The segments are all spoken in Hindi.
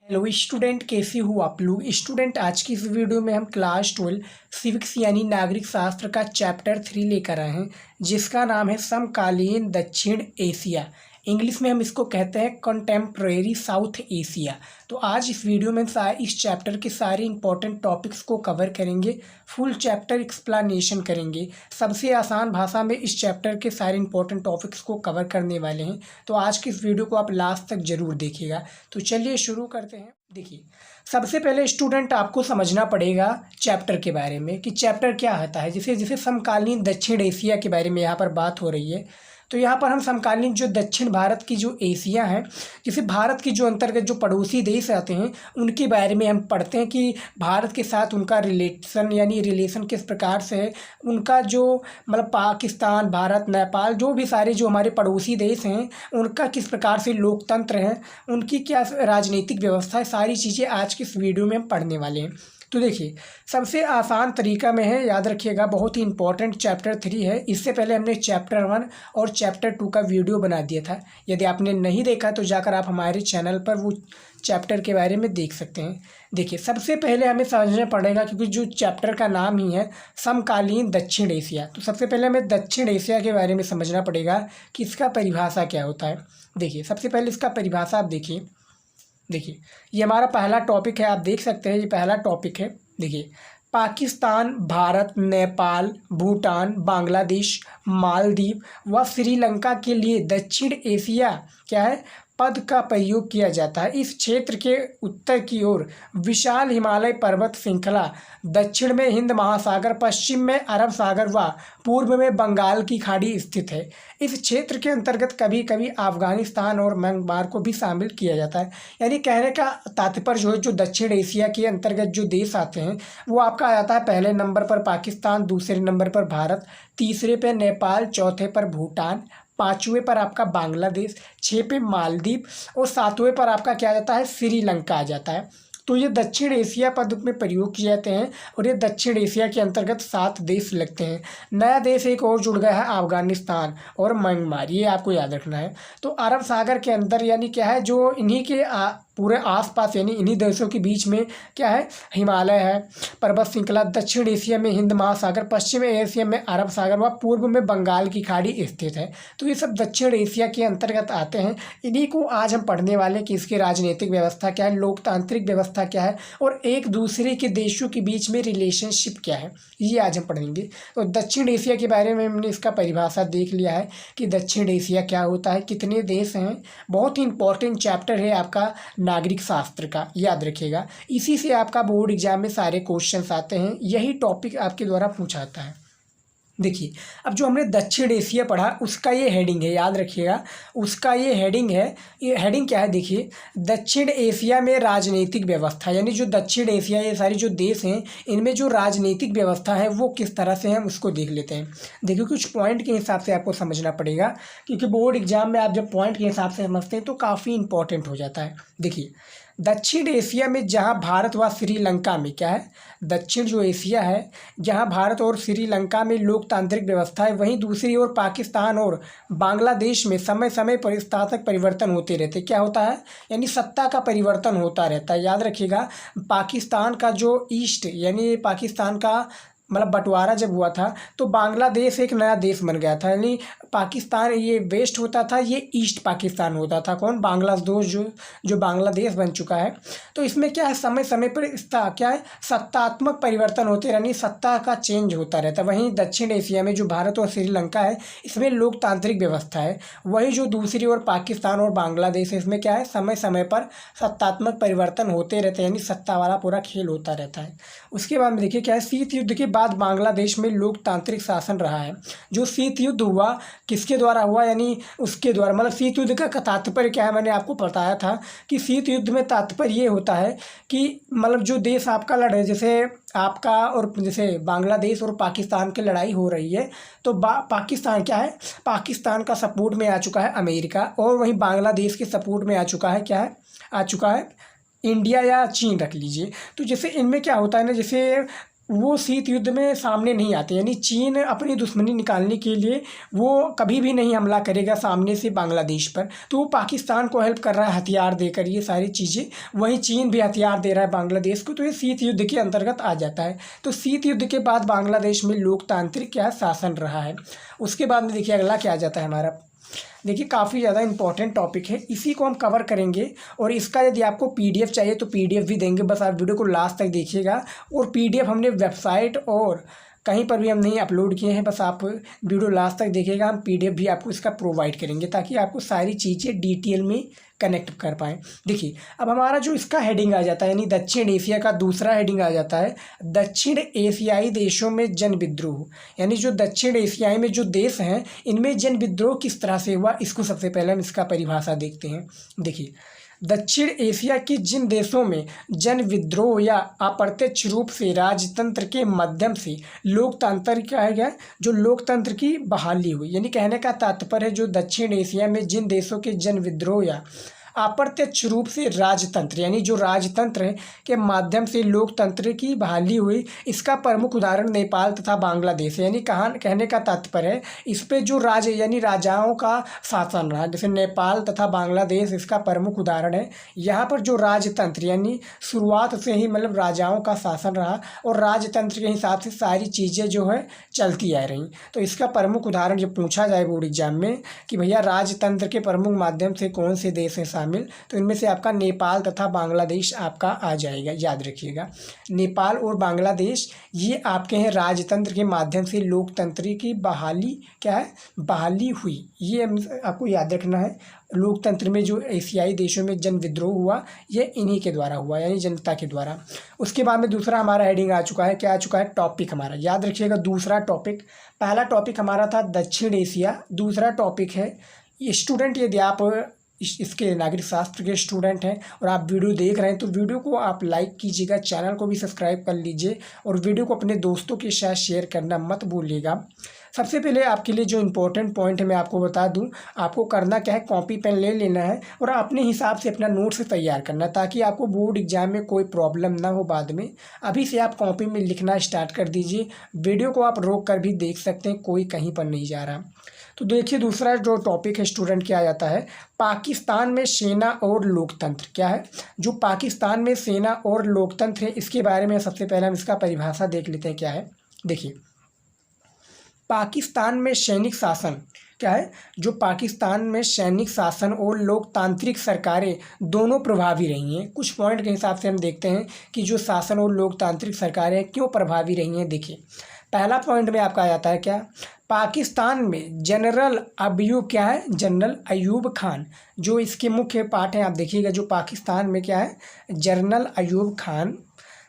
हेलो स्टूडेंट, कैसे हो आप लोग। स्टूडेंट, आज की इस वीडियो में हम क्लास 12 सिविक्स यानी नागरिक शास्त्र का चैप्टर 3 लेकर आए हैं, जिसका नाम है समकालीन दक्षिण एशिया। इंग्लिश में हम इसको कहते हैं कंटेम्प्रेरी साउथ एशिया। तो आज इस वीडियो में इस चैप्टर के सारे इंपॉर्टेंट टॉपिक्स को कवर करेंगे, फुल चैप्टर एक्सप्लेनेशन करेंगे। सबसे आसान भाषा में इस चैप्टर के सारे इंपॉर्टेंट टॉपिक्स को कवर करने वाले हैं। तो आज की इस वीडियो को आप लास्ट तक जरूर देखिएगा। तो चलिए शुरू करते हैं। देखिए, सबसे पहले स्टूडेंट आपको समझना पड़ेगा चैप्टर के बारे में कि चैप्टर क्या होता है। जैसे जैसे समकालीन दक्षिण एशिया के बारे में यहाँ पर बात हो रही है, तो यहाँ पर हम समकालीन जो दक्षिण भारत की जो एशिया है, जैसे भारत की जो अंतर्गत जो पड़ोसी देश आते हैं उनके बारे में हम पढ़ते हैं कि भारत के साथ उनका रिलेशन किस प्रकार से है। उनका जो मतलब पाकिस्तान, भारत, नेपाल, जो भी सारे जो हमारे पड़ोसी देश हैं उनका किस प्रकार से लोकतंत्र है, उनकी क्या राजनीतिक व्यवस्था है, सारी चीज़ें आज की इस वीडियो में हम पढ़ने वाले हैं। तो देखिए, सबसे आसान तरीका में है, याद रखिएगा, बहुत ही इंपॉर्टेंट चैप्टर 3 है। इससे पहले हमने चैप्टर 1 और चैप्टर 2 का वीडियो बना दिया था। यदि आपने नहीं देखा तो जाकर आप हमारे चैनल पर वो चैप्टर के बारे में देख सकते हैं। देखिए, सबसे पहले हमें समझना पड़ेगा, क्योंकि जो चैप्टर का नाम ही है समकालीन दक्षिण एशिया, तो सबसे पहले हमें दक्षिण एशिया के बारे में समझना पड़ेगा कि इसका परिभाषा क्या होता है। देखिए, सबसे पहले इसका परिभाषा आप देखिए, ये हमारा पहला टॉपिक है। आप देख सकते हैं, ये पहला टॉपिक है। देखिए, पाकिस्तान, भारत, नेपाल, भूटान, बांग्लादेश, मालदीव व श्रीलंका के लिए दक्षिण एशिया क्या है, पद का प्रयोग किया जाता है। इस क्षेत्र के उत्तर की ओर विशाल हिमालय पर्वत श्रृंखला, दक्षिण में हिंद महासागर, पश्चिम में अरब सागर व पूर्व में बंगाल की खाड़ी स्थित है। इस क्षेत्र के अंतर्गत कभी कभी अफगानिस्तान और म्यांमार को भी शामिल किया जाता है। यानी कहने का तात्पर्य जो है, जो दक्षिण एशिया के अंतर्गत जो देश आते हैं वो आपका आ जाता है पहले नंबर पर पाकिस्तान, दूसरे नंबर पर भारत, तीसरे पे नेपाल, चौथे पर भूटान, पाँचवें पर आपका बांग्लादेश, छः पे मालदीव और सातवें पर आपका क्या आ जाता है, श्रीलंका आ जाता है। तो ये दक्षिण एशिया पद में प्रयोग किए जाते हैं और ये दक्षिण एशिया के अंतर्गत 7 देश लगते हैं। नया देश एक और जुड़ गया है, अफगानिस्तान और म्यांमार, ये आपको याद रखना है। तो अरब सागर के अंदर यानी क्या है, जो इन्हीं के पूरे आसपास यानी इन्हीं देशों के बीच में क्या है, हिमालय है, पर्वत श्रृंखला, दक्षिण एशिया में हिंद महासागर, पश्चिम एशिया में अरब सागर व पूर्व में बंगाल की खाड़ी स्थित है। तो ये सब दक्षिण एशिया के अंतर्गत आते हैं। इन्हीं को आज हम पढ़ने वाले कि इसकी राजनीतिक व्यवस्था क्या है, लोकतांत्रिक व्यवस्था क्या है और एक दूसरे के देशों के बीच में रिलेशनशिप क्या है, ये आज हम पढ़ेंगे। तो दक्षिण एशिया के बारे में हमने इसका परिभाषा देख लिया है कि दक्षिण एशिया क्या होता है, कितने देश हैं। बहुत ही इंपॉर्टेंट चैप्टर है आपका नागरिक शास्त्र का, याद रखिएगा। इसी से आपका बोर्ड एग्जाम में सारे क्वेश्चंस आते हैं, यही टॉपिक आपके द्वारा पूछा जाता है। देखिए, अब जो हमने दक्षिण एशिया पढ़ा उसका ये हेडिंग है, याद रखिएगा, उसका ये हेडिंग है। ये हेडिंग क्या है, देखिए, दक्षिण एशिया में राजनीतिक व्यवस्था, यानी जो दक्षिण एशिया, ये सारे जो देश हैं इनमें जो राजनीतिक व्यवस्था है वो किस तरह से हम उसको देख लेते हैं। देखिए, कुछ पॉइंट के हिसाब से आपको समझना पड़ेगा, क्योंकि बोर्ड एग्जाम में आप जब पॉइंट के हिसाब से समझते हैं तो काफ़ी इंपॉर्टेंट हो जाता है। देखिए, दक्षिण एशिया में जहां भारत व श्रीलंका में क्या है, दक्षिण जो एशिया है जहां भारत और श्रीलंका में लोकतांत्रिक व्यवस्था है, वहीं दूसरी ओर पाकिस्तान और बांग्लादेश में समय समय पर स्थापक परिवर्तन होते रहते। क्या होता है, यानी सत्ता का परिवर्तन होता रहता है। याद रखिएगा, पाकिस्तान का जो ईस्ट यानी पाकिस्तान का मतलब बंटवारा जब हुआ था तो बांग्लादेश एक नया देश बन गया था। यानी पाकिस्तान ये वेस्ट होता था, ये ईस्ट पाकिस्तान होता था। कौन, बांग्लादेश, जो बांग्लादेश बन चुका है। तो इसमें क्या है, समय समय पर क्या है, सत्तात्मक परिवर्तन होते, यानी सत्ता का चेंज होता रहता है। वहीं दक्षिण एशिया में जो भारत और श्रीलंका है इसमें लोकतांत्रिक व्यवस्था है। वही जो दूसरी ओर पाकिस्तान और बांग्लादेश है इसमें क्या है, समय समय पर सत्तात्मक परिवर्तन होते रहते हैं, यानी सत्ता वाला पूरा खेल होता रहता है। उसके बाद में देखिए क्या है, शीत युद्ध के बाद बांग्लादेश में लोकतांत्रिक शासन रहा है। जो शीत युद्ध हुआ किसके द्वारा हुआ, यानी उसके द्वारा, मतलब शीत युद्ध का तात्पर्य क्या है, मैंने आपको बताया था कि शीत युद्ध में तात्पर्य ये होता है कि मतलब जो देश आपका लड़े, जैसे आपका और जैसे बांग्लादेश और पाकिस्तान की लड़ाई हो रही है, तो पाकिस्तान क्या है, पाकिस्तान का सपोर्ट में आ चुका है अमेरिका, और वहीं बांग्लादेश के सपोर्ट में आ चुका है क्या है, आ चुका है इंडिया या चीन रख लीजिए। तो जैसे इनमें क्या होता है ना, जैसे वो शीत युद्ध में सामने नहीं आते, यानी चीन अपनी दुश्मनी निकालने के लिए वो कभी भी नहीं हमला करेगा सामने से बांग्लादेश पर। तो वो पाकिस्तान को हेल्प कर रहा है हथियार देकर, ये सारी चीज़ें। वहीं चीन भी हथियार दे रहा है बांग्लादेश को, तो ये शीत युद्ध के अंतर्गत आ जाता है। तो शीत युद्ध के बाद बांग्लादेश में लोकतांत्रिक क्या शासन रहा है। उसके बाद में देखिए अगला क्या आ जाता है हमारा। देखिए काफ़ी ज़्यादा इंपॉर्टेंट टॉपिक है, इसी को हम कवर करेंगे। और इसका यदि आपको पीडीएफ चाहिए तो पीडीएफ भी देंगे, बस आप वीडियो को लास्ट तक देखिएगा। और पीडीएफ हमने वेबसाइट और कहीं पर भी हम नहीं अपलोड किए हैं, बस आप वीडियो लास्ट तक देखिएगा। हम पीडीएफ भी आपको इसका प्रोवाइड करेंगे ताकि आपको सारी चीज़ें डिटेल में कनेक्ट कर पाएँ। देखिए अब हमारा जो इसका हेडिंग आ जाता है, यानी दक्षिण एशिया का दूसरा हेडिंग आ जाता है, दक्षिण एशियाई देशों में जन विद्रोह। यानी जो दक्षिण एशियाई में जो देश हैं इनमें जन विद्रोह किस तरह से हुआ, इसको सबसे पहले हम इसका परिभाषा देखते हैं। देखिए दक्षिण एशिया के जिन देशों में जन विद्रोह या अप्रत्यक्ष रूप से राजतंत्र के माध्यम से लोकतंत्र क्या है गया, जो लोकतंत्र की बहाली हुई, यानी कहने का तात्पर्य है जो दक्षिण एशिया में जिन देशों के जन विद्रोह या अप्रत्यक्ष रूप से राजतंत्र, यानी जो राजतंत्र है के माध्यम से लोकतंत्र की बहाली हुई, इसका प्रमुख उदाहरण नेपाल तथा बांग्लादेश है। यानी कहने का तात्पर्य है इस पे जो राज यानी राजाओं का शासन रहा, जैसे नेपाल तथा बांग्लादेश इसका प्रमुख उदाहरण है। यहाँ पर जो राजतंत्र यानी शुरुआत से ही मतलब राजाओं का शासन रहा और राजतंत्र के हिसाब से सारी चीज़ें जो है चलती आ रही। तो इसका प्रमुख उदाहरण जब पूछा जाए बोर्ड एग्जाम में कि भैया राजतंत्र के प्रमुख माध्यम से कौन से देश हैं, तो इनमें से आपका नेपाल तथा बांग्लादेश आपका आ जाएगा, याद रखिएगा। नेपाल और बांग्लादेश ये आपके हैं राजतंत्र के माध्यम से लोकतंत्र की बहाली क्या है, बहाली हुई, ये आपको याद रखना है। लोकतंत्र में जो एशियाई देशों में जन विद्रोह हुआ ये इन्हीं के द्वारा हुआ, यानी जनता के द्वारा। उसके बाद में दूसरा हमारा हेडिंग आ चुका है, क्या आ चुका है, टॉपिक हमारा याद रखिएगा। दूसरा टॉपिक, पहला टॉपिक हमारा था दक्षिण एशिया, दूसरा टॉपिक है स्टूडेंट, यदि आप इसके नागरिक शास्त्र के स्टूडेंट हैं और आप वीडियो देख रहे हैं तो वीडियो को आप लाइक कीजिएगा, चैनल को भी सब्सक्राइब कर लीजिए और वीडियो को अपने दोस्तों के साथ शेयर करना मत भूलिएगा। सबसे पहले आपके लिए जो इम्पोर्टेंट पॉइंट है मैं आपको बता दूं, आपको करना क्या है, कॉपी पेन ले लेना है और अपने हिसाब से अपना नोट्स तैयार करना है ताकि आपको बोर्ड एग्जाम में कोई प्रॉब्लम ना हो बाद में। अभी से आप कॉपी में लिखना स्टार्ट कर दीजिए, वीडियो को आप रोक कर भी देख सकते हैं, कोई कहीं पर नहीं जा रहा। तो देखिए दूसरा जो टॉपिक है स्टूडेंट क्या आ जाता है, पाकिस्तान में सेना और लोकतंत्र। क्या है, जो पाकिस्तान में सेना और लोकतंत्र है इसके बारे में सबसे पहले हम इसका परिभाषा देख लेते हैं क्या है। देखिए पाकिस्तान में सैनिक शासन क्या है, जो पाकिस्तान में सैनिक शासन और लोकतांत्रिक सरकारें दोनों प्रभावी रही हैं। कुछ पॉइंट के हिसाब से हम देखते हैं कि जो शासन और लोकतांत्रिक सरकारें क्यों प्रभावी रही हैं। देखिए पहला पॉइंट में आपका आ जाता है क्या, पाकिस्तान में जनरल अयूब क्या है, जनरल अयूब खान, जो इसके मुख्य पार्ट हैं आप देखिएगा। जो पाकिस्तान में क्या है, जनरल अयूब खान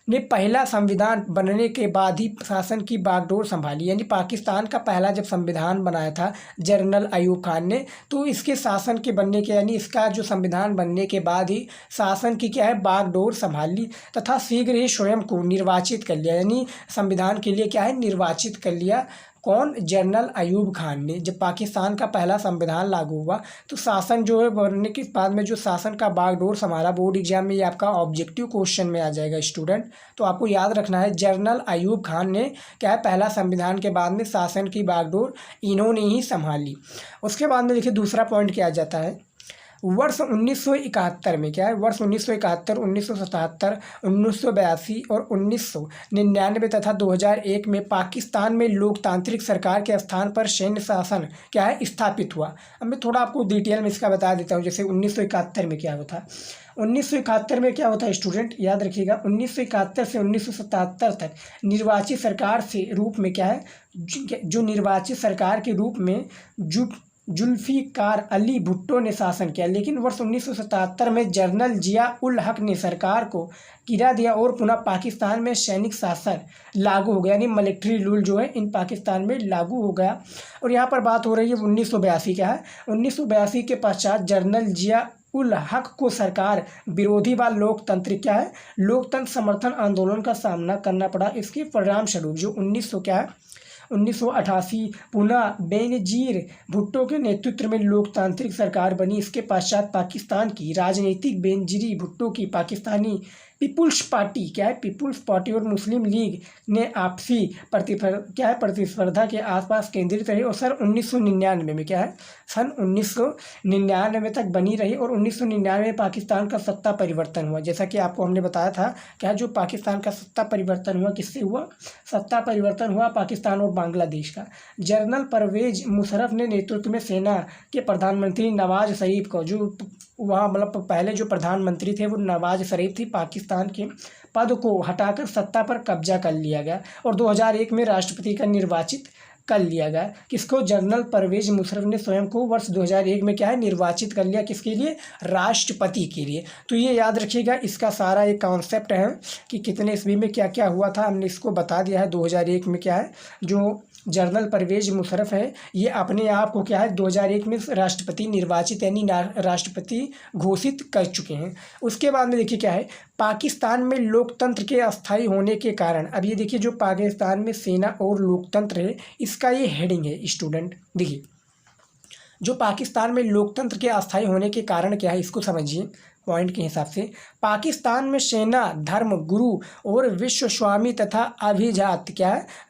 ने पहला संविधान बनने के बाद ही शासन की बागडोर संभाली, यानी पाकिस्तान का पहला जब संविधान बनाया था जनरल अयूब खान ने, तो इसके शासन के बनने के यानी इसका जो संविधान बनने के बाद ही शासन की क्या है बागडोर संभाली तथा शीघ्र ही स्वयं को निर्वाचित कर लिया, यानी संविधान के लिए क्या है निर्वाचित कर लिया। कौन, जनरल अयूब खान ने। जब पाकिस्तान का पहला संविधान लागू हुआ तो शासन जो है बनने के बाद में जो शासन का बागडोर संभाला, बोर्ड एग्जाम में ये आपका ऑब्जेक्टिव क्वेश्चन में आ जाएगा स्टूडेंट। तो आपको याद रखना है जनरल अयूब खान ने क्या है पहला संविधान के बाद में शासन की बागडोर इन्होंने ही संभाली। उसके बाद में देखिए दूसरा पॉइंट क्या आ जाता है, वर्ष 1971 में क्या है, वर्ष 1971, 1977, 1982 और 1999 तथा 2001 में पाकिस्तान में लोकतांत्रिक सरकार के स्थान पर सैन्य शासन क्या है स्थापित हुआ। अब मैं थोड़ा आपको डिटेल में इसका बता देता हूँ। जैसे 1971 में क्या होता, 1971 में क्या होता है स्टूडेंट याद रखिएगा, 1971 से 1977 तक निर्वाचित सरकार से रूप में क्या है, जो निर्वाचित सरकार के रूप में जुल्फिकार अली भुट्टो ने शासन किया। लेकिन वर्ष 1977 में जनरल जिया उल हक ने सरकार को गिरा दिया और पुनः पाकिस्तान में सैनिक शासन लागू हो गया, यानी मिलिट्री रूल जो है इन पाकिस्तान में लागू हो गया। और यहाँ पर बात हो रही है 1982 क्या है, 1982 के पश्चात जनरल जिया उल हक को सरकार विरोधी व लोकतंत्र क्या है, लोकतंत्र समर्थन आंदोलन का सामना करना पड़ा। इसके परिणाम स्वरूप जो 1900 क्या है 1988 पुनः बेनजीर भुट्टो के नेतृत्व में लोकतांत्रिक सरकार बनी। इसके पश्चात पाकिस्तान की राजनीतिक बेनजीर भुट्टो की Pakistani peoples party peoples party और मुस्लिम लीग ने आपसी प्रतिस्पर्धा के आसपास केंद्रित रही और सन 1999 में सन 1999 तक बनी रही और 1999 में पाकिस्तान का सत्ता परिवर्तन हुआ। जैसा कि आपको हमने बताया था जो पाकिस्तान का सत्ता परिवर्तन हुआ किससे हुआ? सत्ता परिवर्तन हुआ पाकिस्तान और बांग्लादेश का। जनरल परवेज मुशर्रफ ने नेतृत्व में सेना के प्रधानमंत्री नवाज शरीफ को, जो वहाँ मतलब पहले जो प्रधानमंत्री थे वो नवाज शरीफ थी, पाकिस्तान के पद को हटाकर सत्ता पर कब्जा कर लिया गया और 2001 में राष्ट्रपति का निर्वाचित कर लिया गया। किसको? जनरल परवेज मुशर्रफ ने स्वयं को वर्ष 2001 में निर्वाचित कर लिया। किसके लिए? राष्ट्रपति के लिए। तो ये याद रखिएगा, इसका सारा एक कॉन्सेप्ट है कि कितने ईस्वी में क्या क्या हुआ था, हमने इसको बता दिया है। 2001 में जो जनरल परवेज मुशर्रफ है ये अपने आप को 2001 में राष्ट्रपति निर्वाचित यानी राष्ट्रपति घोषित कर चुके हैं। उसके बाद में देखिए पाकिस्तान में लोकतंत्र के अस्थायी होने के कारण, अब ये देखिए जो पाकिस्तान में सेना और लोकतंत्र है इसका ये हेडिंग है स्टूडेंट। देखिए जो पाकिस्तान में लोकतंत्र के अस्थायी होने के कारण क्या है इसको समझिए पॉइंट के हिसाब से। पाकिस्तान में सेना, धर्म गुरु और विश्वस्वामी तथा अभिजात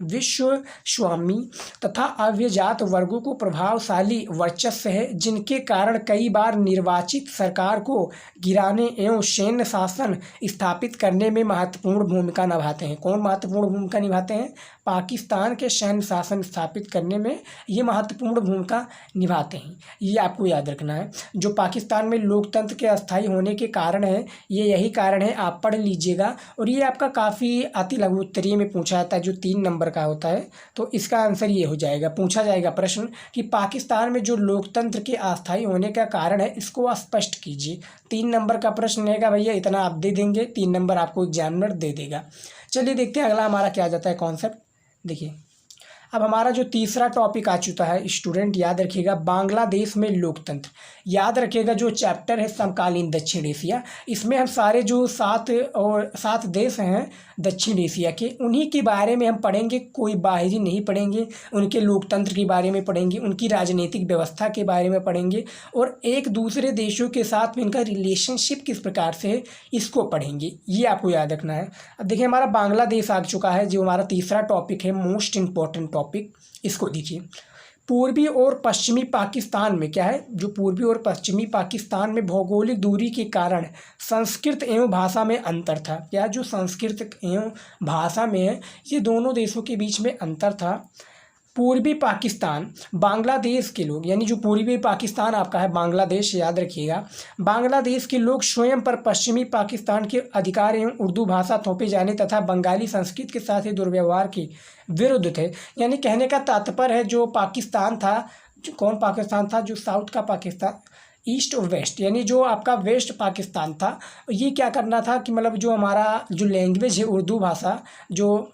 विश्वस्वामी तथा अभिजात वर्गों को प्रभावशाली वर्चस्व है, जिनके कारण कई बार निर्वाचित सरकार को गिराने एवं सैन्य शासन स्थापित करने में महत्वपूर्ण भूमिका निभाते हैं। कौन महत्वपूर्ण भूमिका निभाते हैं? पाकिस्तान के सैन्य शासन स्थापित करने में ये महत्वपूर्ण भूमिका निभाते हैं। ये आपको याद रखना है। जो पाकिस्तान में लोकतंत्र के अस्थायी होने के कारण है, ये यही कारण है, आप पढ़ लीजिएगा। और ये आपका काफ़ी अति लघु उत्तरीय में पूछा जाता है जो 3 नंबर का होता है। तो इसका आंसर ये हो जाएगा, पूछा जाएगा प्रश्न कि पाकिस्तान में जो लोकतंत्र के अस्थायी होने का कारण है इसको स्पष्ट कीजिए। 3 नंबर का प्रश्न रहेगा भैया, इतना आप दे देंगे, 3 नंबर आपको एग्जामिनर दे देगा। चलिए देखते हैं अगला हमारा क्या आ जाता है कॉन्सेप्ट। देखिए अब हमारा जो तीसरा टॉपिक आ चुका है स्टूडेंट, याद रखिएगा बांग्लादेश में लोकतंत्र। याद रखिएगा जो चैप्टर है समकालीन दक्षिण एशिया, इसमें हम सारे जो 7 देश हैं दक्षिण एशिया के, उन्हीं के बारे में हम पढ़ेंगे, कोई बाहरी नहीं पढ़ेंगे। उनके लोकतंत्र के बारे में पढ़ेंगे, उनकी राजनीतिक व्यवस्था के बारे में पढ़ेंगे और एक दूसरे देशों के साथ इनका रिलेशनशिप किस प्रकार से है इसको पढ़ेंगे। ये आपको याद रखना है। अब देखिए हमारा बांग्लादेश आ चुका है, जो हमारा तीसरा टॉपिक है, मोस्ट इम्पॉर्टेंट टॉपिक। इसको देखिए पूर्वी और पश्चिमी पाकिस्तान में जो पूर्वी और पश्चिमी पाकिस्तान में भौगोलिक दूरी के कारण संस्कृत एवं भाषा में अंतर था। जो संस्कृत एवं भाषा में है, ये दोनों देशों के बीच में अंतर था। पूर्वी पाकिस्तान बांग्लादेश के लोग, यानी जो पूर्वी पाकिस्तान आपका है बांग्लादेश, याद रखिएगा, बांग्लादेश के लोग स्वयं पर पश्चिमी पाकिस्तान के अधिकार एवं उर्दू भाषा थोपे जाने तथा बंगाली संस्कृत के साथ ही दुर्व्यवहार के विरुद्ध थे। यानी कहने का तात्पर्य है जो पाकिस्तान था, कौन पाकिस्तान था? जो साउथ का पाकिस्तान, ईस्ट और वेस्ट, यानी जो आपका वेस्ट पाकिस्तान था, ये क्या करना था कि मतलब जो हमारा जो लैंग्वेज है उर्दू भाषा, जो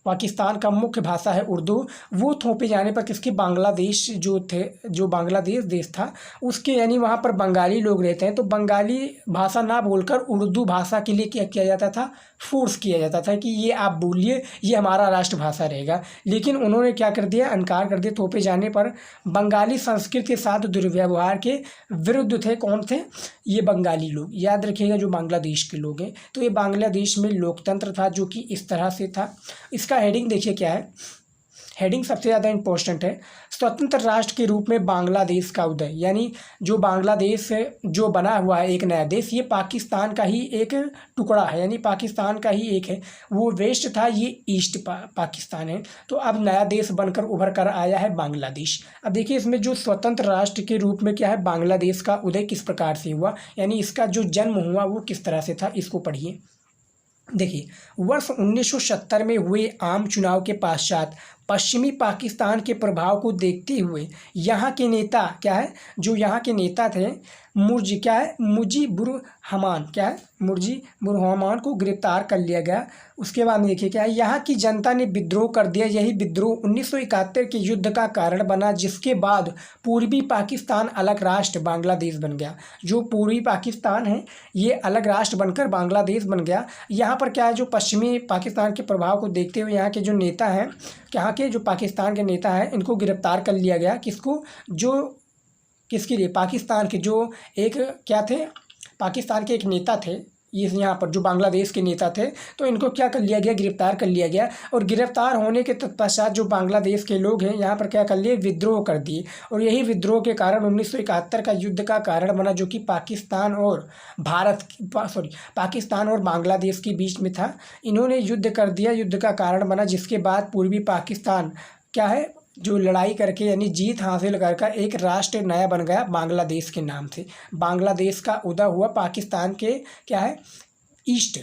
पाकिस्तान का मुख्य भाषा है उर्दू, वो थोपे जाने पर किसके? बांग्लादेश जो बांग्लादेश देश था उसके, यानी वहाँ पर बंगाली लोग रहते हैं, तो बंगाली भाषा ना बोलकर उर्दू भाषा के लिए क्या किया जाता था? फोर्स किया जाता था कि ये आप बोलिए, ये हमारा राष्ट्रभाषा रहेगा। लेकिन उन्होंने क्या कर दिया? इनकार कर दिया। थोपे जाने पर बंगाली संस्कृति के साथ दुर्व्यवहार के विरुद्ध थे। कौन थे? ये बंगाली लोग, याद रखिएगा, जो बांग्लादेश के लोग हैं। तो ये बांग्लादेश में लोकतंत्र था जो कि इस तरह से था। इसका हेडिंग देखिए क्या है, हेडिंग सबसे ज़्यादा इम्पोर्टेंट है, स्वतंत्र राष्ट्र के रूप में बांग्लादेश का उदय। यानी जो बांग्लादेश जो बना हुआ है एक नया देश, ये पाकिस्तान का ही एक टुकड़ा है, यानी पाकिस्तान का ही एक है। वो वेस्ट था, ये ईस्ट पाकिस्तान है। तो अब नया देश बनकर उभर कर आया है बांग्लादेश। अब देखिए इसमें जो स्वतंत्र राष्ट्र के रूप में बांग्लादेश का उदय किस प्रकार से हुआ, यानी इसका जो जन्म हुआ वो किस तरह से था, इसको पढ़िए। देखिए वर्ष 1970 में हुए आम चुनाव के पश्चात पश्चिमी पाकिस्तान के प्रभाव को देखते हुए यहाँ के नेता जो यहाँ के नेता थे मुजीबुर रहमान को गिरफ्तार कर लिया गया। उसके बाद में देखिए यहाँ की जनता ने विद्रोह कर दिया। यही विद्रोह 1971 के युद्ध का कारण बना, जिसके बाद पूर्वी पाकिस्तान अलग राष्ट्र बांग्लादेश बन गया। जो पूर्वी पाकिस्तान है ये अलग राष्ट्र बनकर बांग्लादेश बन गया। यहाँ पर जो पश्चिमी पाकिस्तान के प्रभाव को देखते हुए यहाँ के जो नेता हैं, यहाँ के जो पाकिस्तान के नेता हैं इनको गिरफ्तार कर लिया गया। किसको? जो किसके लिए? पाकिस्तान के जो एक क्या थे, पाकिस्तान के एक नेता थे, ये यहाँ पर जो बांग्लादेश के नेता थे, तो इनको क्या कर लिया गया? गिरफ्तार कर लिया गया। और गिरफ्तार होने के तत्पश्चात जो बांग्लादेश के लोग हैं यहाँ पर क्या कर लिए? विद्रोह कर दिए। और यही विद्रोह के कारण 1971 का युद्ध का कारण बना, जो कि पाकिस्तान और पाकिस्तान और बांग्लादेश के बीच में था। इन्होंने युद्ध कर दिया, युद्ध का कारण बना, जिसके बाद पूर्वी पाकिस्तान क्या है, जो लड़ाई करके यानी जीत हासिल कर एक राष्ट्र नया बन गया बांग्लादेश के नाम से। बांग्लादेश का उदय हुआ पाकिस्तान के क्या है, ईस्ट,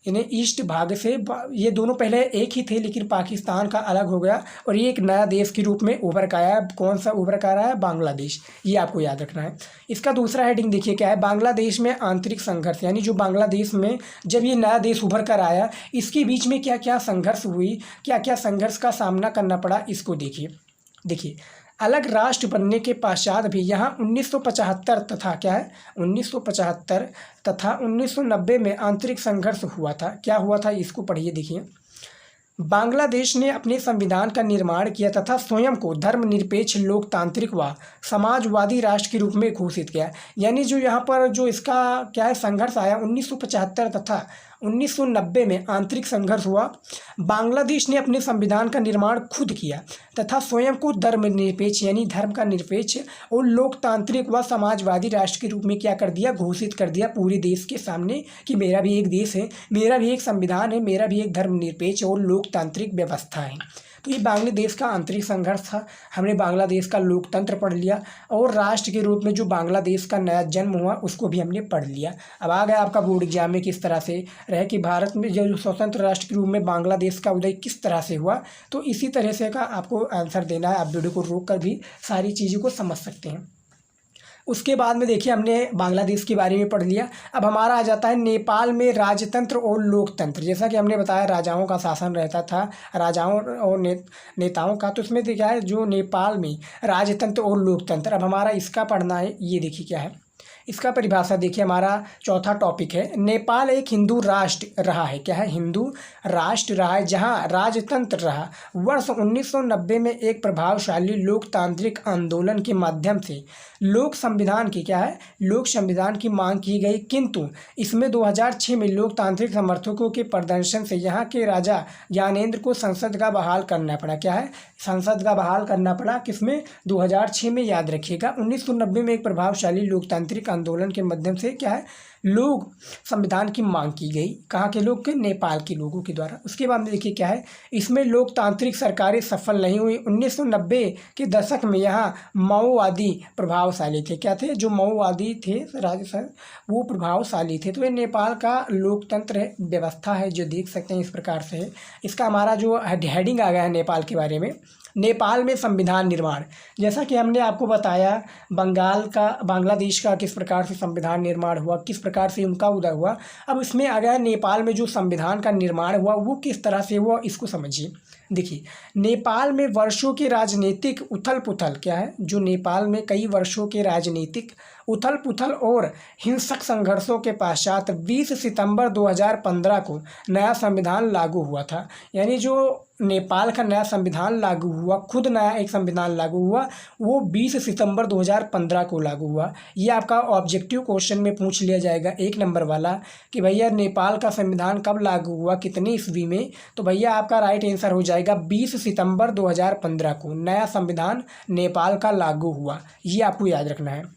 यानी ईस्ट भाग से। ये दोनों पहले एक ही थे, लेकिन पाकिस्तान का अलग हो गया और ये एक नया देश के रूप में उभर कर आया। कौन सा उभर कर आया है? बांग्लादेश। ये आपको याद रखना है। इसका दूसरा हेडिंग देखिए क्या है, बांग्लादेश में आंतरिक संघर्ष, यानी जो बांग्लादेश में जब ये नया देश उभर कर आया, इसके बीच में क्या क्या संघर्ष हुई, क्या क्या संघर्ष का सामना करना पड़ा, इसको देखिए। अलग राष्ट्र बनने के पश्चात भी यहाँ 1975 तथा क्या है 1975 तथा 1990 में आंतरिक संघर्ष हुआ था। क्या हुआ था, इसको पढ़िए। देखिए, बांग्लादेश ने अपने संविधान का निर्माण किया तथा स्वयं को धर्मनिरपेक्ष, लोकतांत्रिक व समाजवादी राष्ट्र के रूप में घोषित किया। यानी जो यहाँ पर जो इसका क्या है संघर्ष आया 1975 तथा 1990 में आंतरिक संघर्ष हुआ। बांग्लादेश ने अपने संविधान का निर्माण खुद किया तथा स्वयं को धर्मनिरपेक्ष, यानी धर्म का निरपेक्ष और लोकतांत्रिक व समाजवादी राष्ट्र के रूप में क्या कर दिया? घोषित कर दिया पूरे देश के सामने कि मेरा भी एक देश है, मेरा भी एक संविधान है, मेरा भी एक धर्मनिरपेक्ष और लोकतांत्रिक व्यवस्था है। तो ये बांग्लादेश का आंतरिक संघर्ष था। हमने बांग्लादेश का लोकतंत्र पढ़ लिया और राष्ट्र के रूप में जो बांग्लादेश का नया जन्म हुआ उसको भी हमने पढ़ लिया। अब आ गया आपका बोर्ड एग्जाम में किस तरह से रहे कि भारत में जो स्वतंत्र राष्ट्र के रूप में बांग्लादेश का उदय किस तरह से हुआ। तो इसी तरह से का आपको आंसर देना है। आप वीडियो को रोक कर भी सारी चीज़ों को समझ सकते हैं। उसके बाद में देखिए हमने बांग्लादेश के बारे में पढ़ लिया। अब हमारा आ जाता है नेपाल में राजतंत्र और लोकतंत्र। जैसा कि हमने बताया राजाओं का शासन रहता था, राजाओं और नेताओं का। तो इसमें क्या है, जो नेपाल में राजतंत्र और लोकतंत्र। अब हमारा इसका पढ़ना है। ये देखिए क्या है, इसका परिभाषा देखिए। हमारा चौथा टॉपिक है, नेपाल एक हिंदू राष्ट्र रहा है। क्या है? हिंदू राष्ट्र रहा है, जहां राजतंत्र रहा। वर्ष 1990 में एक प्रभावशाली लोकतांत्रिक आंदोलन के माध्यम से लोक संविधान की क्या है, लोक संविधान की मांग की गई, किंतु इसमें 2006 में लोकतांत्रिक समर्थकों के प्रदर्शन से यहाँ के राजा ज्ञानेंद्र को संसद का बहाल करना पड़ा। क्या है? संसद का बहाल करना पड़ा। किसमें? 2006 में। याद रखिएगा 1990 में एक प्रभावशाली लोकतांत्रिक आंदोलन के माध्यम से क्या है, लोग संविधान की मांग की गई। कहाँ के लोग के? नेपाल के लोगों के द्वारा। उसके बाद में देखिए क्या है, इसमें लोकतांत्रिक सरकारें सफल नहीं हुई। 1990 के दशक में यहाँ माओवादी प्रभावशाली थे। क्या थे? जो माओवादी थे राजस्थान, वो प्रभावशाली थे। तो ये नेपाल का लोकतंत्र व्यवस्था है, जो देख सकते हैं इस प्रकार से है। इसका हमारा जो हेडिंग आ गया है नेपाल के बारे में, नेपाल में संविधान निर्माण। जैसा कि हमने आपको बताया बांग्लादेश का किस प्रकार से संविधान निर्माण हुआ, किस प्रकार से उनका उदय हुआ। अब इसमें आ गया नेपाल में जो संविधान का निर्माण हुआ वो किस तरह से हुआ, इसको समझिए। देखिए, नेपाल में वर्षों के राजनीतिक उथल पुथल। क्या है? जो नेपाल में कई वर्षों के राजनीतिक उथल पुथल और हिंसक संघर्षों के पश्चात 20 सितंबर 2015 को नया संविधान लागू हुआ था। यानी जो नेपाल का नया संविधान लागू हुआ, खुद नया एक संविधान लागू हुआ, वो 20 सितंबर 2015 को लागू हुआ। ये आपका ऑब्जेक्टिव क्वेश्चन में पूछ लिया जाएगा 1 नंबर वाला कि भैया नेपाल का संविधान कब लागू हुआ, कितनी ईस्वी में। तो भैया आपका राइट आंसर हो जाएगा 20 सितंबर 2015 को नया संविधान नेपाल का लागू हुआ। ये आपको याद रखना है।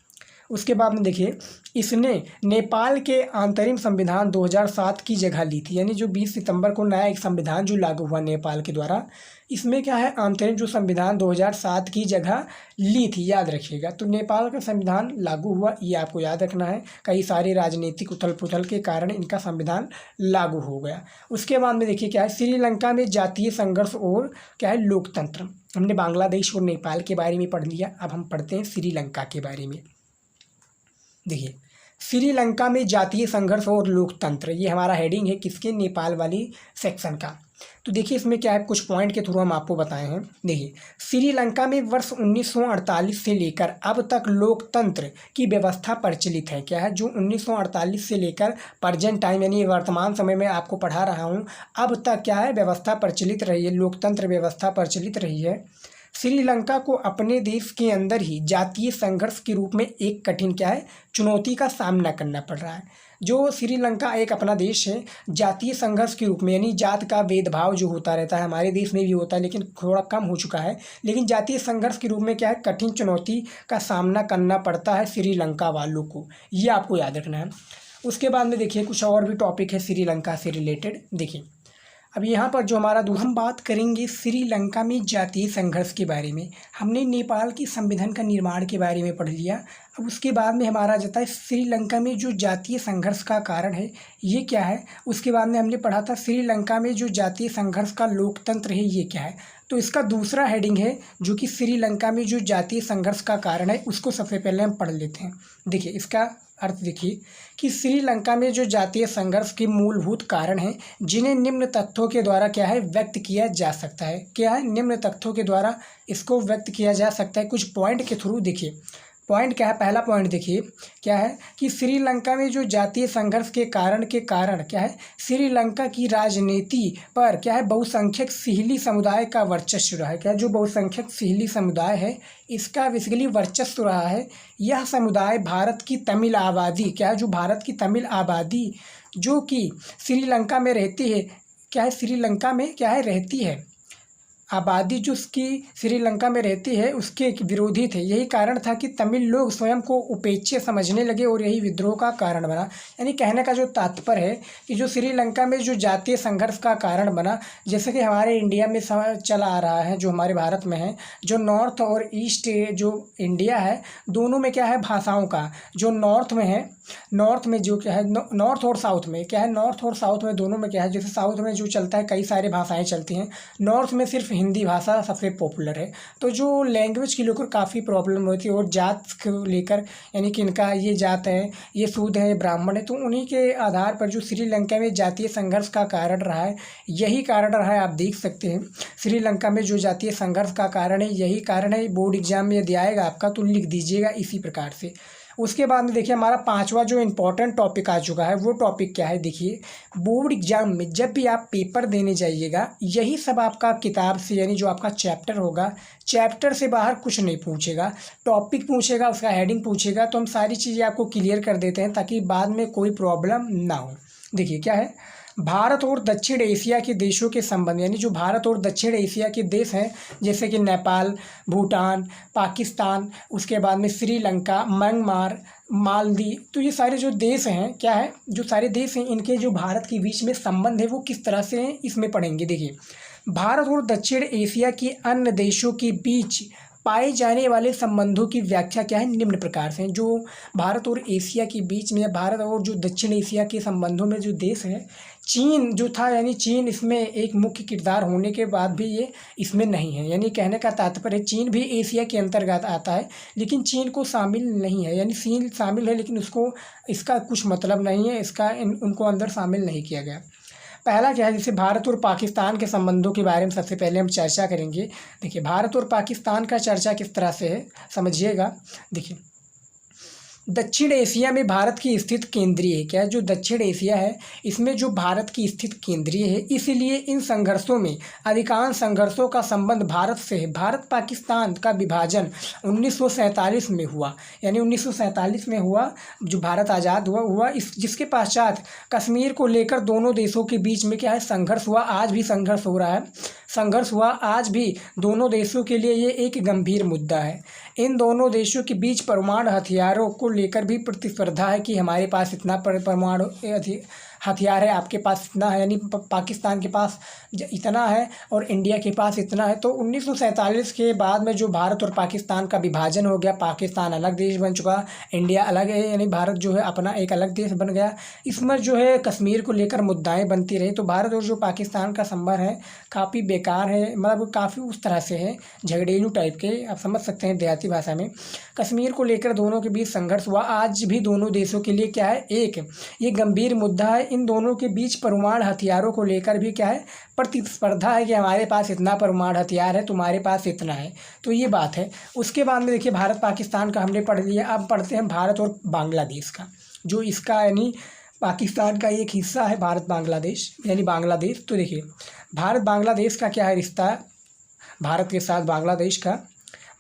उसके बाद में देखिए, इसने नेपाल के अंतरिम संविधान 2007 की जगह ली थी। यानी जो 20 सितंबर को नया एक संविधान जो लागू हुआ नेपाल के द्वारा, इसमें क्या है, अंतरिम जो संविधान 2007 की जगह ली थी। याद रखिएगा। तो नेपाल का संविधान लागू हुआ, ये आपको याद रखना है। कई सारे राजनीतिक उथल पुथल के कारण इनका संविधान लागू हो गया। उसके बाद में देखिए क्या है, श्रीलंका में जातीय संघर्ष और क्या है, लोकतंत्र। हमने बांग्लादेश और नेपाल के बारे में पढ़ लिया। अब हम पढ़ते हैं श्रीलंका के बारे में। देखिए, श्रीलंका में जातीय संघर्ष और लोकतंत्र, ये हमारा हेडिंग है किसके, नेपाल वाली सेक्शन का। तो देखिए इसमें क्या है, कुछ पॉइंट के थ्रू हम आपको बताए हैं। देखिए श्रीलंका में वर्ष 1948 से लेकर अब तक लोकतंत्र की व्यवस्था प्रचलित है। क्या है, जो 1948 से लेकर प्रेजेंट टाइम यानी वर्तमान समय में आपको पढ़ा रहा हूँ, अब तक क्या है व्यवस्था प्रचलित रही है, लोकतंत्र व्यवस्था प्रचलित रही है। श्रीलंका को अपने देश के अंदर ही जातीय संघर्ष के रूप में एक कठिन क्या है चुनौती का सामना करना पड़ रहा है। जो श्रीलंका एक अपना देश है, जातीय संघर्ष के रूप में यानी जात का भेदभाव जो होता रहता है, हमारे देश में भी होता है लेकिन थोड़ा कम हो चुका है, लेकिन जातीय संघर्ष के रूप में क्या है कठिन चुनौती का सामना करना पड़ता है श्रीलंका वालों को, ये आपको याद रखना है। उसके बाद में देखिए कुछ और भी टॉपिक है श्रीलंका से रिलेटेड। देखिए अब यहाँ पर जो हमारा हम बात करेंगे श्रीलंका में जातीय संघर्ष के बारे में। हमने नेपाल की संविधान का निर्माण के बारे में पढ़ लिया। अब उसके बाद में हमारा जाता है श्रीलंका में जो जातीय संघर्ष का कारण है ये क्या है। उसके बाद में हमने पढ़ा था श्रीलंका में जो जातीय संघर्ष का लोकतंत्र है ये क्या है। तो इसका दूसरा हेडिंग है जो कि श्रीलंका में जो जातीय संघर्ष का कारण है, उसको सबसे पहले हम पढ़ लेते हैं। देखिए इसका अर्थ देखिए कि श्रीलंका में जो जातीय संघर्ष के मूलभूत कारण हैं जिन्हें निम्न तथ्यों के द्वारा क्या है व्यक्त किया जा सकता है। क्या है, निम्न तथ्यों के द्वारा इसको व्यक्त किया जा सकता है कुछ पॉइंट के थ्रू। देखिए पॉइंट क्या है, पहला पॉइंट देखिए क्या है कि श्रीलंका में जो जातीय संघर्ष के कारण क्या है श्रीलंका की राजनीति पर क्या है बहुसंख्यक सिहली समुदाय का वर्चस्व रहा है। क्या जो बहुसंख्यक सिहली समुदाय है इसका बेसिकली वर्चस्व रहा है। यह समुदाय भारत की तमिल आबादी क्या है, जो भारत की तमिल आबादी जो कि श्रीलंका में रहती है, क्या है श्रीलंका में क्या है रहती है आबादी जो उसकी श्रीलंका में रहती है उसके विरोधी थे। यही कारण था कि तमिल लोग स्वयं को उपेक्षित समझने लगे और यही विद्रोह का कारण बना। यानी कहने का जो तात्पर्य है कि जो श्रीलंका में जो जातीय संघर्ष का कारण बना, जैसे कि हमारे इंडिया में चला आ रहा है, जो हमारे भारत में है, जो नॉर्थ और ईस्ट जो इंडिया है दोनों में क्या है भाषाओं का, जो नॉर्थ में है, नॉर्थ में जो क्या है नॉर्थ और साउथ में क्या है, नॉर्थ और साउथ में दोनों में क्या है, जैसे साउथ में जो चलता है कई सारे भाषाएं चलती हैं, नॉर्थ में सिर्फ हिंदी भाषा सबसे पॉपुलर है। तो जो लैंग्वेज की लेकर काफ़ी प्रॉब्लम होती है और जात को लेकर यानी कि इनका ये जात है, ये सूद है, ब्राह्मण है, तो उन्हीं के आधार पर जो श्रीलंका में जातीय संघर्ष का कारण रहा है, यही कारण रहा है। आप देख सकते हैं श्रीलंका में जो जातीय संघर्ष का कारण है यही कारण है। बोर्ड एग्जाम में यदि आएगा आपका तो लिख दीजिएगा इसी प्रकार से। उसके बाद में देखिए हमारा पांचवा जो इम्पोर्टेंट टॉपिक आ चुका है वो टॉपिक क्या है। देखिए बोर्ड एग्जाम में जब भी आप पेपर देने जाइएगा यही सब आपका किताब से यानी जो आपका चैप्टर होगा, चैप्टर से बाहर कुछ नहीं पूछेगा, टॉपिक पूछेगा, उसका हेडिंग पूछेगा। तो हम सारी चीज़ें आपको क्लियर कर देते हैं ताकि बाद में कोई प्रॉब्लम ना हो। देखिए क्या है, भारत और दक्षिण एशिया के देशों के संबंध, यानी जो भारत और दक्षिण एशिया के देश हैं जैसे कि नेपाल, भूटान, पाकिस्तान, उसके बाद में श्रीलंका, म्यांमार, मालदीव, तो ये सारे जो देश हैं क्या है, जो सारे देश हैं इनके जो भारत के बीच में संबंध है वो किस तरह से हैं इसमें पढ़ेंगे। देखिए भारत और दक्षिण एशिया के अन्य देशों के बीच पाए जाने वाले संबंधों की व्याख्या क्या है निम्न प्रकार से। जो भारत और एशिया के बीच में, भारत और जो दक्षिण एशिया के संबंधों में जो देश है, चीन जो था यानी चीन इसमें एक मुख्य किरदार होने के बाद भी ये इसमें नहीं है। यानी कहने का तात्पर्य चीन भी एशिया के अंतर्गत आता है लेकिन चीन को शामिल नहीं है, यानी चीन शामिल है लेकिन उसको इसका कुछ मतलब नहीं है, इसका उनको अंदर शामिल नहीं किया गया। पहला क्या है, जैसे भारत और पाकिस्तान के संबंधों के बारे में सबसे पहले हम चर्चा करेंगे। देखिए भारत और पाकिस्तान का चर्चा किस तरह से है समझिएगा। देखिए दक्षिण एशिया में भारत की स्थिति केंद्रीय है। क्या जो दक्षिण एशिया है इसमें जो भारत की स्थिति केंद्रीय है, इसीलिए इन संघर्षों में अधिकांश संघर्षों का संबंध भारत से है। भारत पाकिस्तान का विभाजन 1947 में हुआ, यानी 1947 में हुआ जो भारत आज़ाद हुआ इस जिसके पश्चात कश्मीर को लेकर दोनों देशों के बीच में क्या है संघर्ष हुआ। आज भी संघर्ष हो रहा है, संघर्ष हुआ आज भी दोनों देशों के लिए ये एक गंभीर मुद्दा है। इन दोनों देशों के बीच परमाणु हथियारों को लेकर भी प्रतिस्पर्धा है कि हमारे पास इतना परमाणु हथियार है, आपके पास इतना है, यानी पाकिस्तान के पास इतना है और इंडिया के पास इतना है। तो 1947 के बाद में जो भारत और पाकिस्तान का विभाजन हो गया, पाकिस्तान अलग देश बन चुका, इंडिया अलग है, यानी भारत जो है अपना एक अलग देश बन गया। इसमें जो है कश्मीर को लेकर मुद्दाएं बनती रही। तो भारत और जो पाकिस्तान का संबंध है काफ़ी बेकार है, मतलब काफ़ी उस तरह से है झगड़ेलू टाइप के, आप समझ सकते हैं देहाती भाषा में। कश्मीर को लेकर दोनों के बीच संघर्ष हुआ। आज भी दोनों देशों के लिए क्या है एक ये गंभीर मुद्दा है। इन दोनों के बीच परमाणु हथियारों को लेकर भी क्या है, प्रतिस्पर्धा है कि हमारे पास इतना परमाणु हथियार है, तुम्हारे पास इतना है। तो ये बात है। उसके बाद में देखिए भारत पाकिस्तान का हमने पढ़ लिया। अब पढ़ते हैं भारत और बांग्लादेश का, जो इसका यानी पाकिस्तान का एक हिस्सा है भारत बांग्लादेश, यानी बांग्लादेश। तो देखिए भारत बांग्लादेश का क्या है रिश्ता भारत के साथ बांग्लादेश का।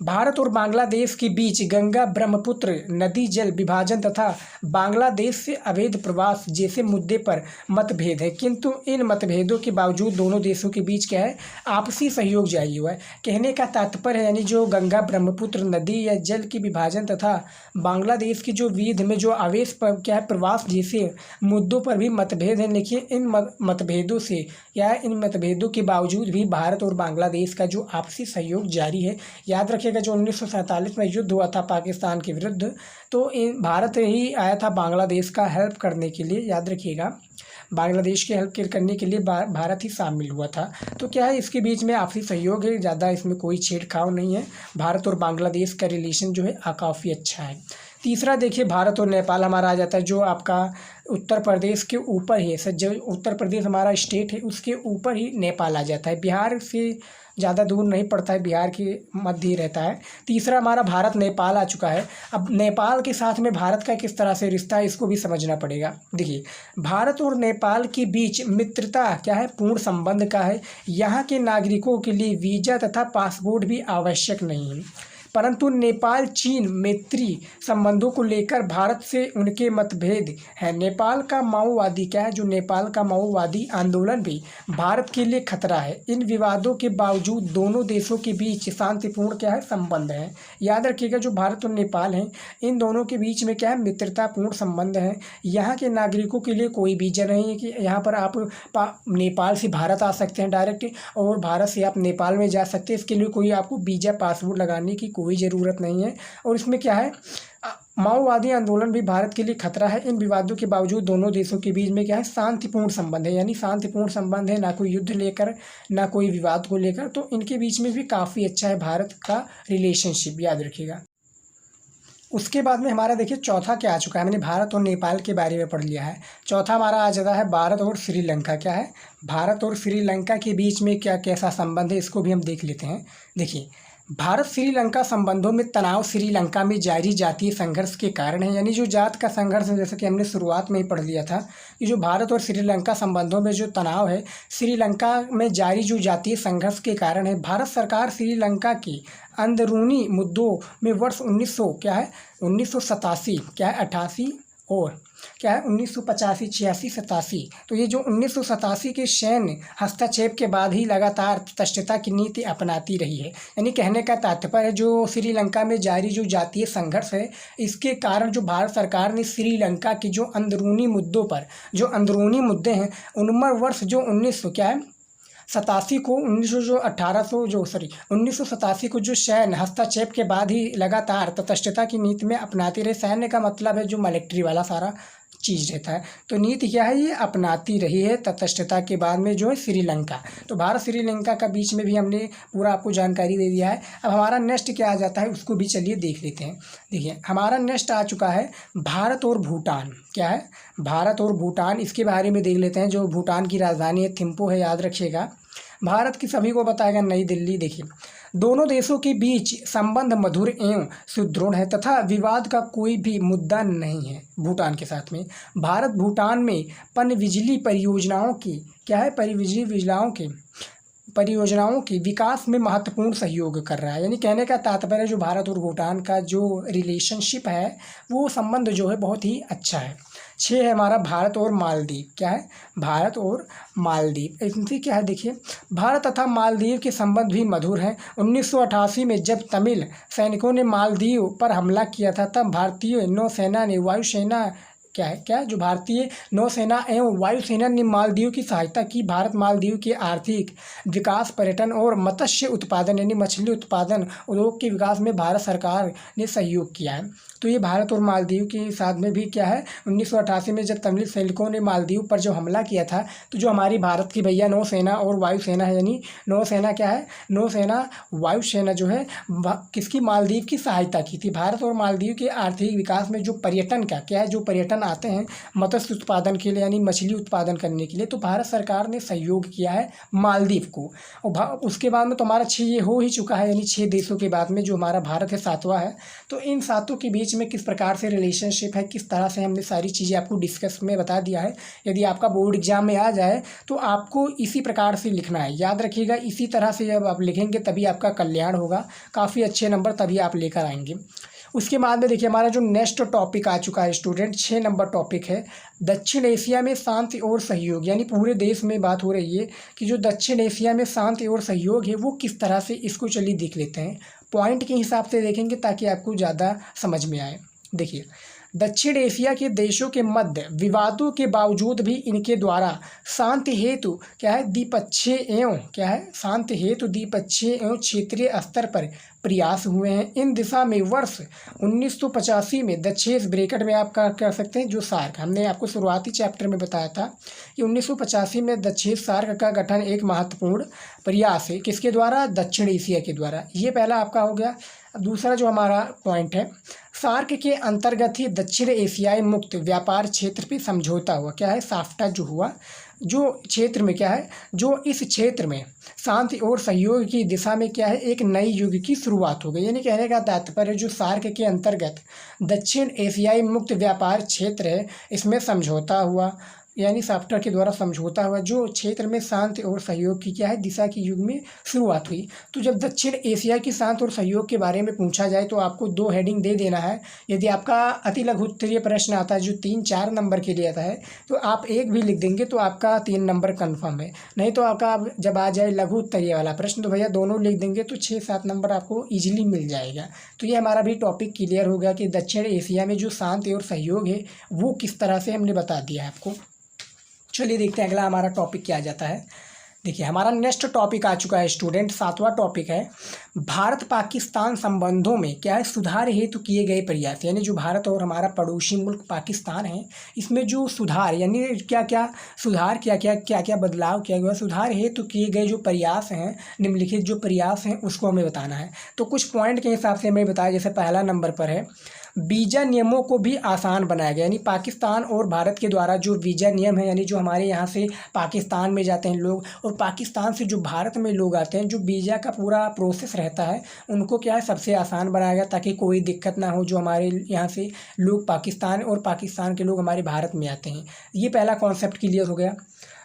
भारत और बांग्लादेश के बीच गंगा ब्रह्मपुत्र नदी जल विभाजन तथा बांग्लादेश से अवैध प्रवास जैसे मुद्दे पर मतभेद है, किंतु इन मतभेदों के बावजूद दोनों देशों के बीच क्या है, आपसी सहयोग जारी हुआ है। कहने का तात्पर्य है यानी जो गंगा ब्रह्मपुत्र नदी या जल की विभाजन तथा बांग्लादेश की जो विध में जो अवैध क्या है प्रवास जैसे मुद्दों पर भी मतभेद है, लेकिन इन मतभेदों से या इन मतभेदों के बावजूद भी भारत और बांग्लादेश का जो आपसी सहयोग जारी है। याद रखिए जो 1947 में युद्ध हुआ था पाकिस्तान के विरुद्ध, तो भारत ही आया था बांग्लादेश का हेल्प करने के लिए। याद रखिएगा बांग्लादेश की हेल्प करने के लिए भारत ही शामिल हुआ था। तो क्या है, इसके बीच में आपसी सहयोग है, ज़्यादा इसमें कोई छेड़छाड़ नहीं है। भारत और बांग्लादेश का रिलेशन जो है काफ़ी अच्छा है। तीसरा देखिए भारत और नेपाल हमारा आ जाता है, जो आपका उत्तर प्रदेश के ऊपर ही है। जो उत्तर प्रदेश हमारा स्टेट है उसके ऊपर ही नेपाल आ जाता है, बिहार से ज़्यादा दूर नहीं पड़ता है, बिहार के मध्य ही रहता है। तीसरा हमारा भारत नेपाल आ चुका है। अब नेपाल के साथ में भारत का किस तरह से रिश्ता है इसको भी समझना पड़ेगा। देखिए भारत और नेपाल के बीच मित्रता क्या है, पूर्ण संबंध का है। यहाँ के नागरिकों के लिए वीज़ा तथा पासपोर्ट भी आवश्यक नहीं है, परंतु नेपाल चीन मैत्री संबंधों को लेकर भारत से उनके मतभेद हैं। नेपाल का माओवादी क्या है, जो नेपाल का माओवादी आंदोलन भी भारत के लिए खतरा है। इन विवादों के बावजूद दोनों देशों के बीच शांतिपूर्ण क्या है संबंध है। याद रखिएगा जो भारत और नेपाल हैं इन दोनों के बीच में क्या है, मित्रतापूर्ण संबंध है। यहाँ के नागरिकों के लिए कोई वीज़ा नहीं है कि यहाँ पर आप नेपाल से भारत आ सकते हैं डायरेक्ट, और भारत से आप नेपाल में जा सकते हैं। इसके लिए कोई आपको वीज़ा पासपोर्ट लगाने की कोई ज़रूरत नहीं है। और इसमें क्या है, माओवादी आंदोलन भी भारत के लिए खतरा है। इन विवादों के बावजूद दोनों देशों के बीच में क्या है, शांतिपूर्ण संबंध है, यानी शांतिपूर्ण संबंध है, ना कोई युद्ध लेकर ना कोई विवाद को लेकर। तो इनके बीच में भी काफ़ी अच्छा है भारत का रिलेशनशिप, याद रखिएगा। उसके बाद में हमारा देखिए चौथा क्या आ चुका है, मैंने भारत और नेपाल के बारे में पढ़ लिया है। चौथा हमारा आ जाता है भारत और श्रीलंका। क्या है, भारत और श्रीलंका के बीच में क्या कैसा संबंध है इसको भी हम देख लेते हैं। देखिए भारत श्रीलंका संबंधों में तनाव श्रीलंका में जारी जातीय संघर्ष के कारण है, यानी जो जात का संघर्ष है, जैसे कि हमने शुरुआत में ही पढ़ लिया था कि जो भारत और श्रीलंका संबंधों में जो तनाव है श्रीलंका में जारी जो जातीय संघर्ष के कारण है। भारत सरकार श्रीलंका के अंदरूनी मुद्दों में वर्ष 1987 क्या है 88 और क्या है 1985, 86, 87, तो ये जो 1987 के सैन्य हस्तक्षेप के बाद ही लगातार तटस्थता की नीति अपनाती रही है। यानी कहने का तात्पर्य है जो श्रीलंका में जारी जो जातीय संघर्ष है इसके कारण जो भारत सरकार ने श्रीलंका के जो अंदरूनी मुद्दों पर जो अंदरूनी मुद्दे हैं उनमें वर्ष जो 1987 को 1987 को जो सैन्य हस्तक्षेप के बाद ही लगातार तटस्थता की नीति में अपनाती रही। सैन्य का मतलब है जो मिलिट्री वाला सारा चीज़ रहता है, तो नीति क्या है ये अपनाती रही है तटस्थता के बाद में जो है श्रीलंका। तो भारत श्रीलंका का बीच में भी हमने पूरा आपको जानकारी दे दिया है। अब हमारा नेक्स्ट क्या आ जाता है उसको भी चलिए देख लेते हैं। देखिए हमारा नेक्स्ट आ चुका है भारत और भूटान। क्या है, भारत और भूटान, इसके बारे में देख लेते हैं। जो भूटान की राजधानी है थिम्पू है, याद रखिएगा। भारत की सभी को बताएगा नई दिल्ली। देखिए दोनों देशों के बीच संबंध मधुर एवं सुदृढ़ है तथा विवाद का कोई भी मुद्दा नहीं है भूटान के साथ में। भारत भूटान में पनबिजली परियोजनाओं की क्या है, परियोजनाओं के विकास में महत्वपूर्ण सहयोग कर रहा है। यानी कहने का तात्पर्य जो भारत और भूटान का जो रिलेशनशिप है वो संबंध जो है बहुत ही अच्छा है। 6 है हमारा भारत और मालदीव। क्या है, भारत और मालदीव। इनसे क्या है, देखिए भारत तथा मालदीव के संबंध भी मधुर हैं। 1988 में जब तमिल सैनिकों ने मालदीव पर हमला किया था तब भारतीय नौसेना ने वायुसेना जो भारतीय नौसेना एवं वायुसेना ने मालदीव की सहायता की। भारत मालदीव के आर्थिक विकास, पर्यटन और मत्स्य उत्पादन यानी मछली उत्पादन उद्योग के विकास में भारत सरकार ने सहयोग किया है। तो ये भारत और मालदीव के साथ में भी क्या है 1988 में जब तमिल सैनिकों ने मालदीव पर जो हमला किया था, तो जो हमारी भारत की भैया नौसेना और वायुसेना है, यानी नौसेना क्या है, नौसेना वायुसेना जो है किसकी, मालदीव की सहायता की थी। भारत और मालदीव के आर्थिक विकास में जो पर्यटन का क्या है, जो पर्यटन आते हैं मत्स्य उत्पादन के लिए यानी मछली उत्पादन करने के लिए, तो भारत सरकार ने सहयोग किया है मालदीव को। और उसके बाद में तो हमारा 6 ये हो ही चुका है, यानी 6 देशों के बाद में जो हमारा भारत है 7वां है। तो इन 7 के बीच में किस प्रकार से रिलेशनशिप है, किस तरह से हमने सारी चीज़ें आपको डिस्कस में बता दिया है। यदि आपका बोर्ड एग्जाम में आ जाए तो आपको इसी प्रकार से लिखना है, याद रखिएगा। इसी तरह से जब आप लिखेंगे तभी आपका कल्याण होगा, काफ़ी अच्छे नंबर तभी आप लेकर आएंगे। उसके बाद में देखिए हमारा जो नेक्स्ट टॉपिक आ चुका है स्टूडेंट, 6 नंबर टॉपिक है दक्षिण एशिया में शांति और सहयोग। यानी पूरे देश में बात हो रही है कि जो दक्षिण एशिया में शांति और सहयोग है वो किस तरह से, इसको चलिए देख लेते हैं। पॉइंट के हिसाब से देखेंगे ताकि आपको ज़्यादा समझ में आए। देखिए, दक्षिण एशिया के देशों के मध्य विवादों के बावजूद भी इनके द्वारा शांति हेतु क्या है, द्विपक्षीय एवं क्या है, शांति हेतु द्विपक्षीय एवं क्षेत्रीय स्तर पर प्रयास हुए हैं। इन दिशा में वर्ष 1985 में दक्षेस ब्रैकेट में आप कह सकते हैं जो सार्क, हमने आपको शुरुआती चैप्टर में बताया था कि 1985 में दक्षेस सार्क का गठन एक महत्वपूर्ण प्रयास है, किसके द्वारा, दक्षिण एशिया के द्वारा। ये पहला आपका हो गया। दूसरा जो हमारा पॉइंट है, सार्क के अंतर्गत ही दक्षिण एशियाई मुक्त व्यापार क्षेत्र पे समझौता हुआ, क्या है, साफ्टा जो हुआ, जो क्षेत्र में क्या है, जो इस क्षेत्र में शांति और सहयोग की दिशा में क्या है, एक नई युग की शुरुआत हो गई। यानी कहने का तात्पर्य जो सार्क के अंतर्गत दक्षिण एशियाई मुक्त व्यापार क्षेत्र है, इसमें समझौता हुआ, यानी साफ्टा के द्वारा समझौता हुआ, जो क्षेत्र में शांति और सहयोग की क्या है, दिशा की युग में शुरुआत हुई। तो जब दक्षिण एशिया की शांति और सहयोग के बारे में पूछा जाए तो आपको 2 हेडिंग दे देना है। यदि आपका अति लघु उत्तरीय प्रश्न आता है जो 3-4 नंबर के लिए आता है, तो आप एक भी लिख देंगे तो आपका 3 नंबर कन्फर्म है। नहीं तो आपका जब आ जाए लघु उत्तरीय वाला प्रश्न तो भैया दोनों लिख देंगे तो 6-7 नंबर आपको ईजिली मिल जाएगा। तो ये हमारा भी टॉपिक क्लियर हो गया कि दक्षिण एशिया में जो शांति और सहयोग है वो किस तरह से हमने बता दिया है आपको। चलिए देखते हैं अगला हमारा टॉपिक क्या आ जाता है। देखिए हमारा नेक्स्ट टॉपिक आ चुका है स्टूडेंट, 7वां टॉपिक है भारत पाकिस्तान संबंधों में क्या है, सुधार हेतु किए गए प्रयास। यानी जो भारत और हमारा पड़ोसी मुल्क पाकिस्तान है, इसमें जो सुधार यानी क्या क्या सुधार, क्या क्या बदलाव किया गया, सुधार हेतु किए गए जो प्रयास हैं, निम्नलिखित जो प्रयास हैं उसको हमें बताना है। तो कुछ पॉइंट के हिसाब से हमें बताया, जैसे पहला नंबर पर है वीज़ा नियमों को भी आसान बनाया गया। यानी पाकिस्तान और भारत के द्वारा जो वीज़ा नियम है, यानी जो हमारे यहाँ से पाकिस्तान में जाते हैं लोग और पाकिस्तान से जो भारत में लोग आते हैं, जो वीज़ा का पूरा प्रोसेस रहता है उनको क्या है सबसे आसान बनाया गया ताकि कोई दिक्कत ना हो जो हमारे यहाँ से लोग पाकिस्तान और पाकिस्तान के लोग हमारे भारत में आते हैं। ये पहला कॉन्सेप्ट क्लियर हो गया।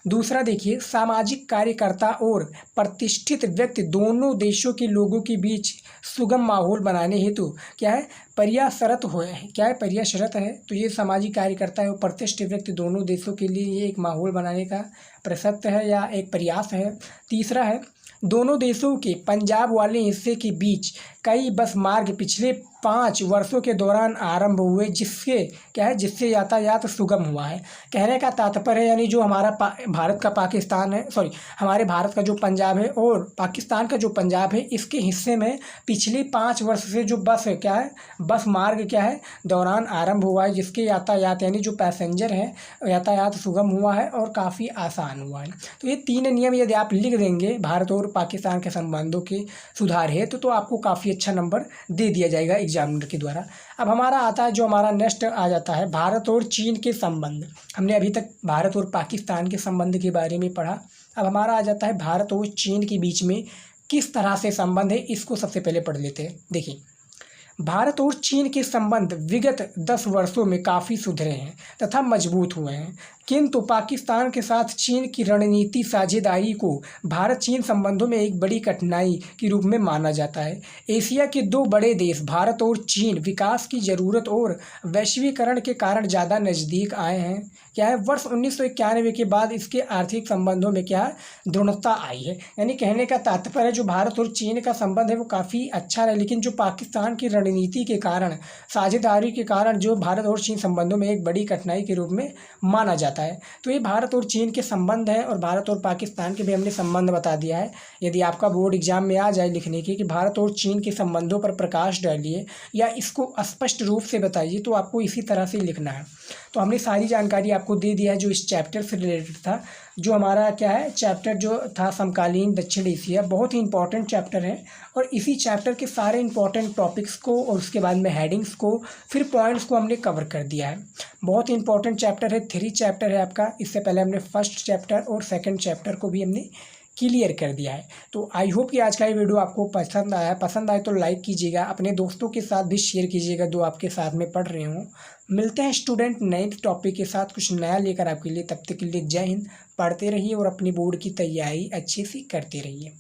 दूसरा देखिए, सामाजिक कार्यकर्ता और प्रतिष्ठित व्यक्ति दोनों देशों के लोगों के बीच सुगम माहौल बनाने हेतु क्या है, प्रयासरत हुए हैं। क्या है, प्रयासरत है। तो ये सामाजिक कार्यकर्ता है और प्रतिष्ठित व्यक्ति दोनों देशों के लिए ये एक माहौल बनाने का प्रसक्त है या एक प्रयास है। तीसरा है, दोनों देशों के पंजाब वाले हिस्से के बीच कई बस मार्ग पिछले 5 वर्षों के दौरान आरंभ हुए, जिससे क्या है, जिससे यातायात सुगम हुआ है। कहने का तात्पर्य है यानी जो हमारा भारत का पाकिस्तान है, हमारे भारत का जो पंजाब है और पाकिस्तान का जो पंजाब है, इसके हिस्से में पिछले 5 वर्ष से जो बस है क्या है, बस मार्ग क्या है दौरान आरंभ हुआ है, जिसके यातायात यानी जो पैसेंजर है यातायात सुगम हुआ है और काफ़ी आसान हुआ है। तो ये 3 नियम यदि आप लिख देंगे भारत और पाकिस्तान के संबंधों के सुधार है तो आपको काफ़ी अच्छा नंबर दे दिया जाएगा एग्जामिनर के द्वारा। अब हमारा आता है जो हमारा नेक्स्ट आ जाता है भारत और चीन के संबंध। हमने अभी तक भारत और पाकिस्तान के संबंध के बारे में पढ़ा। अब हमारा आ जाता है भारत और चीन के बीच में किस तरह से संबंध है, इसको सबसे पहले पढ़ लेते हैं। देखिए, भारत और चीन के संबंध विगत 10 वर्षों में काफ़ी सुधरे हैं तथा मजबूत हुए हैं, किंतु पाकिस्तान के साथ चीन की रणनीति साझेदारी को भारत चीन संबंधों में एक बड़ी कठिनाई के रूप में माना जाता है। एशिया के 2 बड़े देश भारत और चीन विकास की ज़रूरत और वैश्वीकरण के कारण ज़्यादा नज़दीक आए हैं। क्या है, वर्ष 1991 के बाद इसके आर्थिक संबंधों में क्या दृढ़ता आई है। यानी कहने का तात्पर्य जो भारत और चीन का संबंध है वो काफ़ी अच्छा है, लेकिन जो पाकिस्तान की रणनीति के कारण, साझेदारी के कारण जो भारत और चीन संबंधों में एक बड़ी कठिनाई के रूप में माना जाता है। जाता है। तो ये भारत और चीन के संबंध है और भारत और पाकिस्तान के भी हमने संबंध बता दिया है। यदि आपका बोर्ड एग्जाम में आ जाए लिखने की कि भारत और चीन के संबंधों पर प्रकाश डालिए या इसको स्पष्ट रूप से बताइए, तो आपको इसी तरह से लिखना है। तो हमने सारी जानकारी आपको दे दिया है जो इस चैप्टर से रिलेटेड था। जो हमारा क्या है चैप्टर जो था समकालीन दक्षिण एशिया, बहुत ही इंपॉर्टेंट चैप्टर है और इसी चैप्टर के सारे इंपॉर्टेंट टॉपिक्स को और उसके बाद में हेडिंग्स को फिर पॉइंट्स को हमने कवर कर दिया है। बहुत ही इंपॉर्टेंट चैप्टर है, 3 चैप्टर है आपका। इससे पहले हमने फर्स्ट चैप्टर और सेकंड चैप्टर को भी हमने क्लियर कर दिया है। तो आई होप कि आज का ये वीडियो आपको पसंद आया। पसंद आए तो लाइक कीजिएगा, अपने दोस्तों के साथ भी शेयर कीजिएगा जो आपके साथ में पढ़ रहे हों। मिलते हैं स्टूडेंट नए टॉपिक के साथ कुछ नया लेकर आपके लिए। तब तक के लिए जय हिंद। पढ़ते रहिए और अपनी बोर्ड की तैयारी अच्छे से करते रहिए।